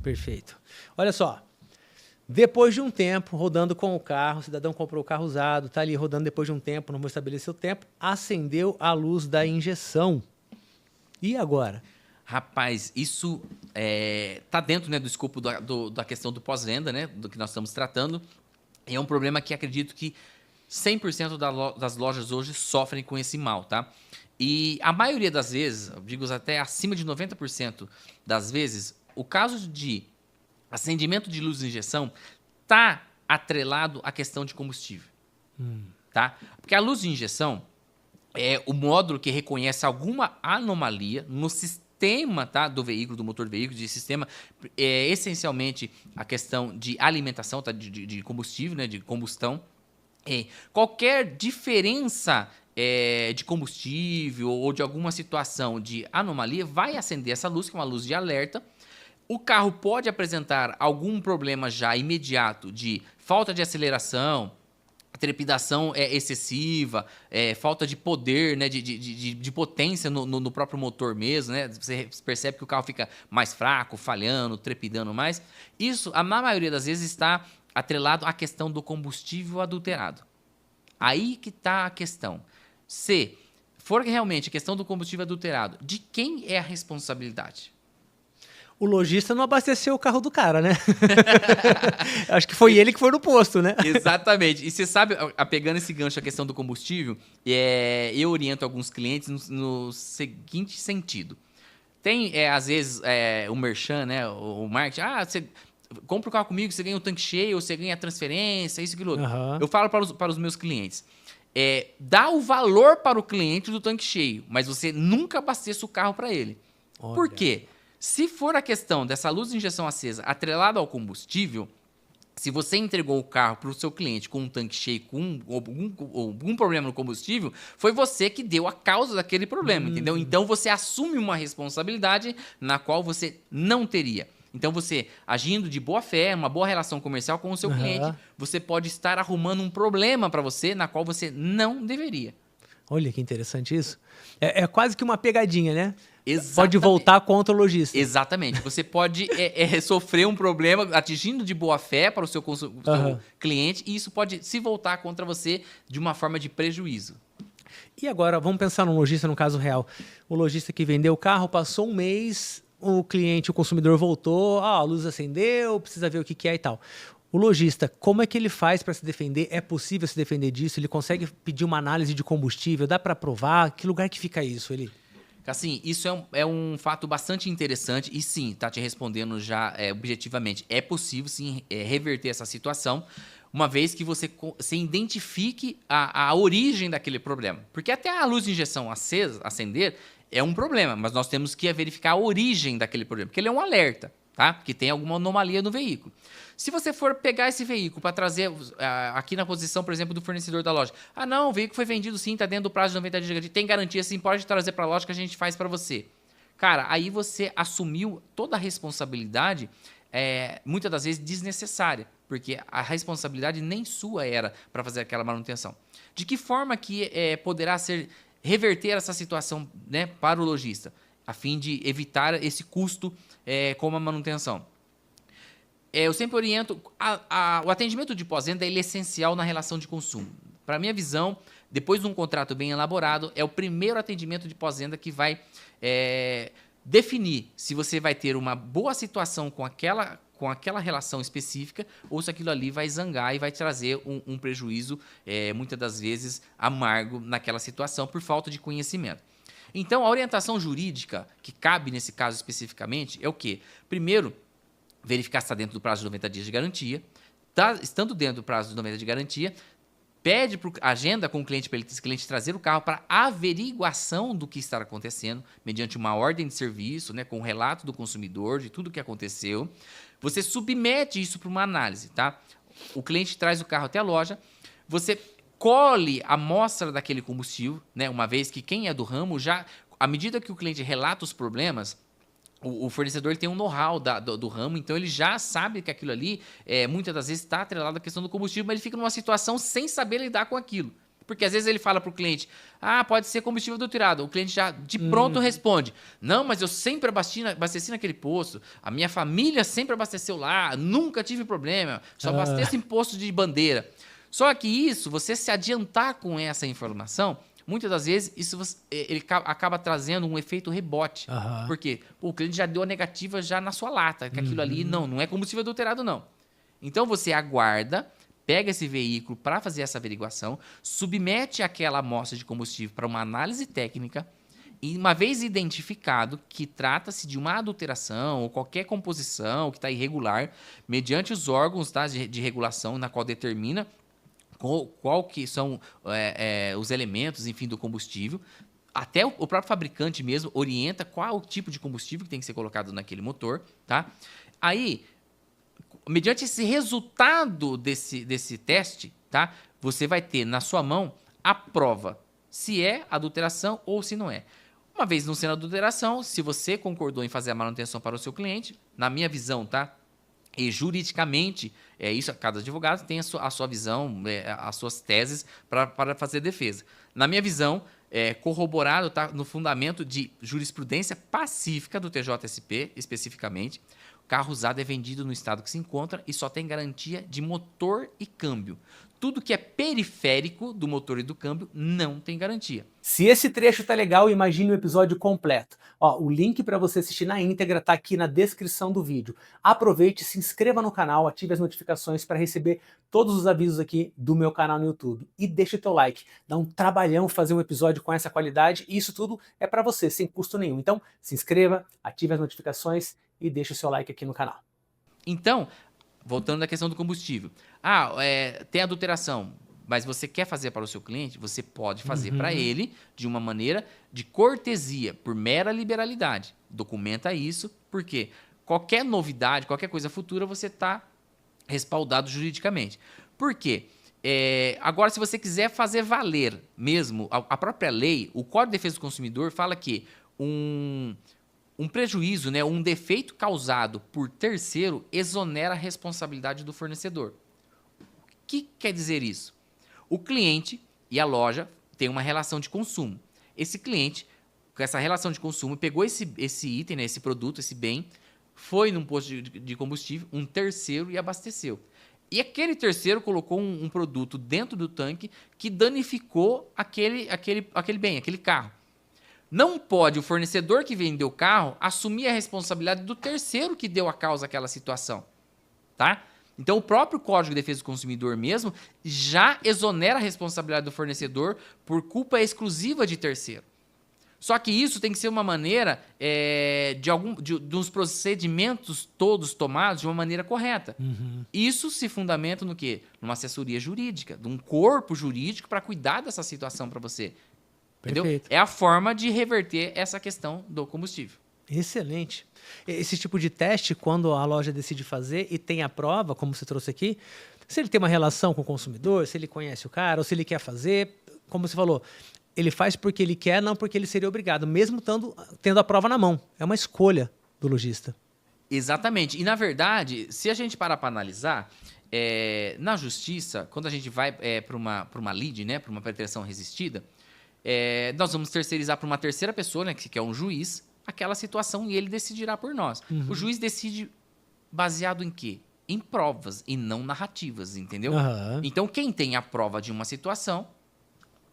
Perfeito. Olha só, depois de um tempo rodando com o carro, o cidadão comprou o carro usado, está ali rodando depois de um tempo, não vou estabelecer o tempo, acendeu a luz da injeção. E agora? Rapaz, isso tá dentro, né, do escopo da questão do pós-venda, né, do que nós estamos tratando. E é um problema que acredito que 100% das lojas hoje sofrem com esse mal, tá? E a maioria das vezes, eu digo até acima de 90% das vezes, o caso de acendimento de luz de injeção tá atrelado à questão de combustível, tá? Porque a luz de injeção é o módulo que reconhece alguma anomalia no sistema, tá, do veículo, do motor do veículo, de sistema, essencialmente a questão de alimentação, tá, de combustível, né, de combustão. Qualquer diferença de combustível ou de alguma situação de anomalia vai acender essa luz, que é uma luz de alerta. O carro pode apresentar algum problema já imediato de falta de aceleração, trepidação excessiva, falta de poder, né, de potência no próprio motor mesmo, né? Você percebe que o carro fica mais fraco, falhando, trepidando mais. Isso, na maioria das vezes, está atrelado à questão do combustível adulterado. Aí que está a questão. Se for realmente a questão do combustível adulterado, de quem é a responsabilidade? O lojista não abasteceu o carro do cara, né? Acho que foi ele que foi no posto, né? Exatamente. E você sabe, pegando esse gancho, a questão do combustível, eu oriento alguns clientes no seguinte sentido. Tem, às vezes, o merchan, né, o marketing. Você compra o carro comigo, você ganha o tanque cheio, ou você ganha a transferência, isso, aquilo outro. Eu falo para os meus clientes. Dá o valor para o cliente do tanque cheio, mas você nunca abasteça o carro para ele. Olha. Por quê? Se for a questão dessa luz de injeção acesa atrelada ao combustível, se você entregou o carro para o seu cliente com um tanque cheio, com algum problema no combustível, foi você que deu a causa daquele problema, entendeu? Então, você assume uma responsabilidade na qual você não teria. Então, você, agindo de boa fé, uma boa relação comercial com o seu cliente, você pode estar arrumando um problema para você na qual você não deveria. Olha que interessante isso. É quase que uma pegadinha, né? Exatamente. Pode voltar contra o lojista. Exatamente. Você pode sofrer um problema atingindo de boa fé para o seu cliente e isso pode se voltar contra você de uma forma de prejuízo. E agora, vamos pensar num lojista, no caso real. O lojista que vendeu o carro, passou um mês, o cliente, o consumidor voltou, a luz acendeu, precisa ver o que é e tal. O lojista, como é que ele faz para se defender? É possível se defender disso? Ele consegue pedir uma análise de combustível? Dá para provar? Que lugar que fica isso, Eli? Assim, isso é um fato bastante interessante e sim, tá te respondendo já objetivamente. É possível sim reverter essa situação, uma vez que você identifique a origem daquele problema. Porque até a luz de injeção acender é um problema, mas nós temos que verificar a origem daquele problema, porque ele é um alerta, tá? Que tem alguma anomalia no veículo. Se você for pegar esse veículo para trazer aqui na posição, por exemplo, do fornecedor da loja. Não, o veículo foi vendido sim, está dentro do prazo de 90 dias de garantia, tem garantia sim, pode trazer para a loja que a gente faz para você. Cara, aí você assumiu toda a responsabilidade, muitas das vezes desnecessária, porque a responsabilidade nem sua era para fazer aquela manutenção. De que forma que poderá reverter essa situação, né, para o lojista, a fim de evitar esse custo com a manutenção? Eu sempre oriento, o atendimento de pós-venda é essencial na relação de consumo. Para minha visão, depois de um contrato bem elaborado, é o primeiro atendimento de pós-venda que vai definir se você vai ter uma boa situação com aquela relação específica ou se aquilo ali vai zangar e vai trazer um prejuízo, muitas das vezes, amargo naquela situação por falta de conhecimento. Então, a orientação jurídica que cabe nesse caso especificamente é o quê? Primeiro, verificar se está dentro do prazo de 90 dias de garantia. Estando dentro do prazo de 90 dias de garantia, pede agenda com o cliente para esse cliente trazer o carro para averiguação do que está acontecendo, mediante uma ordem de serviço, né, com o relato do consumidor de tudo o que aconteceu. Você submete isso para uma análise, tá? O cliente traz o carro até a loja, você colhe a amostra daquele combustível, né, uma vez que quem é do ramo já, à medida que o cliente relata os problemas, o fornecedor ele tem um know-how do ramo, então ele já sabe que aquilo ali, muitas das vezes, está atrelado à questão do combustível, mas ele fica numa situação sem saber lidar com aquilo. Porque às vezes ele fala para o cliente, pode ser combustível adulterado. O cliente já de pronto responde, não, mas eu sempre abasteci naquele posto, a minha família sempre abasteceu lá, nunca tive problema, só abasteço em posto de bandeira. Só que isso, você se adiantar com essa informação, muitas das vezes ele acaba trazendo um efeito rebote. Porque o cliente já deu a negativa já na sua lata, que aquilo ali não é combustível adulterado, não. Então você aguarda, pega esse veículo para fazer essa averiguação, submete aquela amostra de combustível para uma análise técnica e, uma vez identificado que trata-se de uma adulteração ou qualquer composição que está irregular, mediante os órgãos, tá, de regulação na qual determina qual que são os elementos, enfim, do combustível. Até o próprio fabricante mesmo orienta qual o tipo de combustível que tem que ser colocado naquele motor, tá? Aí, mediante esse resultado desse teste, tá? Você vai ter na sua mão a prova se é adulteração ou se não é. Uma vez não sendo adulteração, se você concordou em fazer a manutenção para o seu cliente, na minha visão, tá? E juridicamente, isso, cada advogado tem a sua visão, as suas teses para fazer defesa. Na minha visão, corroborado, tá, no fundamento de jurisprudência pacífica do TJSP, especificamente, o carro usado é vendido no estado que se encontra e só tem garantia de motor e câmbio. Tudo que é periférico do motor e do câmbio não tem garantia. Se esse trecho tá legal, imagine o episódio completo. O link para você assistir na íntegra tá aqui na descrição do vídeo. Aproveite, se inscreva no canal, ative as notificações para receber todos os avisos aqui do meu canal no YouTube. E deixa o teu like. Dá um trabalhão fazer um episódio com essa qualidade e isso tudo é para você, sem custo nenhum. Então, se inscreva, ative as notificações e deixa o seu like aqui no canal. Então, voltando à questão do combustível. Tem adulteração, mas você quer fazer para o seu cliente, você pode fazer para ele de uma maneira de cortesia, por mera liberalidade. Documenta isso, porque qualquer novidade, qualquer coisa futura, você está respaldado juridicamente. Por quê? Agora, se você quiser fazer valer mesmo a própria lei, o Código de Defesa do Consumidor fala que um prejuízo, né, um defeito causado por terceiro exonera a responsabilidade do fornecedor. O que quer dizer isso? O cliente e a loja têm uma relação de consumo. Esse cliente, com essa relação de consumo, pegou esse item, né, esse produto, esse bem, foi num posto de combustível, um terceiro, e abasteceu. E aquele terceiro colocou um produto dentro do tanque que danificou aquele bem, aquele carro. Não pode o fornecedor que vendeu o carro assumir a responsabilidade do terceiro que deu a causa àquela situação, tá? Então, o próprio Código de Defesa do Consumidor mesmo já exonera a responsabilidade do fornecedor por culpa exclusiva de terceiro. Só que isso tem que ser uma maneira dos procedimentos todos tomados de uma maneira correta. Isso se fundamenta no quê? Numa assessoria jurídica, de um corpo jurídico para cuidar dessa situação para você. Entendeu? Perfeito. É a forma de reverter essa questão do combustível. Excelente. Esse tipo de teste, quando a loja decide fazer e tem a prova, como você trouxe aqui, se ele tem uma relação com o consumidor, se ele conhece o cara, ou se ele quer fazer, como você falou, ele faz porque ele quer, não porque ele seria obrigado, mesmo tendo a prova na mão. É uma escolha do lojista. Exatamente. E, na verdade, se a gente parar para analisar, na justiça, quando a gente vai para uma lide, né, para uma pretensão resistida, nós vamos terceirizar para uma terceira pessoa, né, que é um juiz, aquela situação e ele decidirá por nós. O juiz decide baseado em quê? Em provas e não narrativas, entendeu? Então, quem tem a prova de uma situação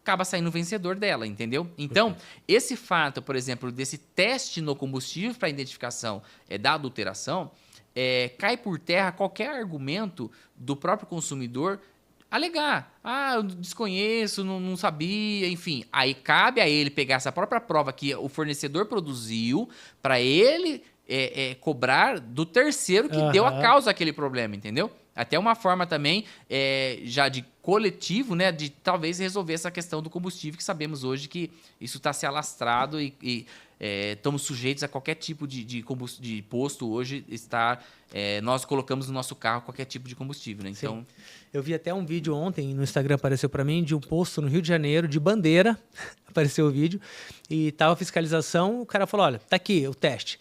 acaba saindo vencedor dela, entendeu? Então, esse fato, por exemplo, desse teste no combustível para identificação da adulteração, cai por terra qualquer argumento do próprio consumidor alegar. Eu desconheço, não sabia, enfim. Aí cabe a ele pegar essa própria prova que o fornecedor produziu para ele cobrar do terceiro que deu a causa àquele problema, entendeu? Até uma forma também já de coletivo, né, de talvez resolver essa questão do combustível, que sabemos hoje que isso está se alastrado e estamos sujeitos a qualquer tipo de posto hoje nós colocamos no nosso carro qualquer tipo de combustível, né? Então, sim. Eu vi até um vídeo ontem no Instagram, apareceu para mim, de um posto no Rio de Janeiro, de bandeira, apareceu o vídeo, e tava a fiscalização, o cara falou, olha, tá aqui o teste,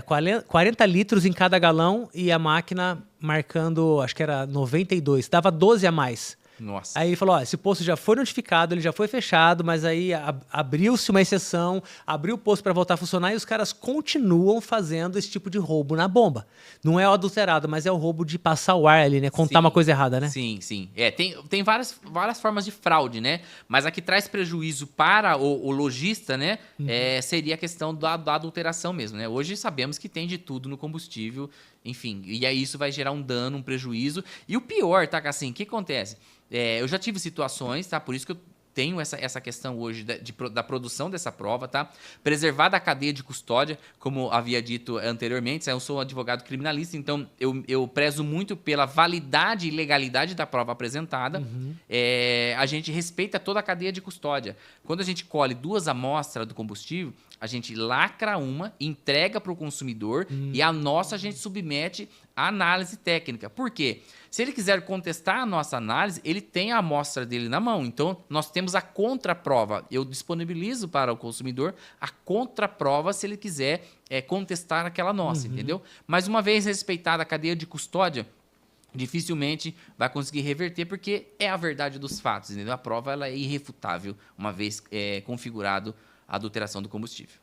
40 litros em cada galão e a máquina marcando, acho que era 92, dava 12 a mais. Nossa. Aí ele falou, ó, esse posto já foi notificado, ele já foi fechado, mas aí abriu-se uma exceção, abriu o posto para voltar a funcionar e os caras continuam fazendo esse tipo de roubo na bomba. Não é o adulterado, mas é o roubo de passar o ar ali, né? Contar uma coisa errada, né? Sim, sim. Tem várias formas de fraude, né? Mas a que traz prejuízo para o lojista, né? Seria a questão da adulteração mesmo, né? Hoje sabemos que tem de tudo no combustível, enfim. E aí isso vai gerar um dano, um prejuízo. E o pior, tá, assim, o que acontece? Eu já tive situações, tá? Por isso que eu tenho essa questão hoje da produção dessa prova, tá? Preservar da cadeia de custódia, como havia dito anteriormente, eu sou um advogado criminalista, então eu prezo muito pela validade e legalidade da prova apresentada. A gente respeita toda a cadeia de custódia. Quando a gente colhe 2 amostras do combustível, a gente lacra uma, entrega para o consumidor e a nossa a gente submete à análise técnica. Por quê? Se ele quiser contestar a nossa análise, ele tem a amostra dele na mão. Então, nós temos a contraprova. Eu disponibilizo para o consumidor a contraprova se ele quiser contestar aquela nossa, entendeu? Mas uma vez respeitada a cadeia de custódia, dificilmente vai conseguir reverter, porque é a verdade dos fatos, entendeu? A prova ela é irrefutável, uma vez configurado a adulteração do combustível.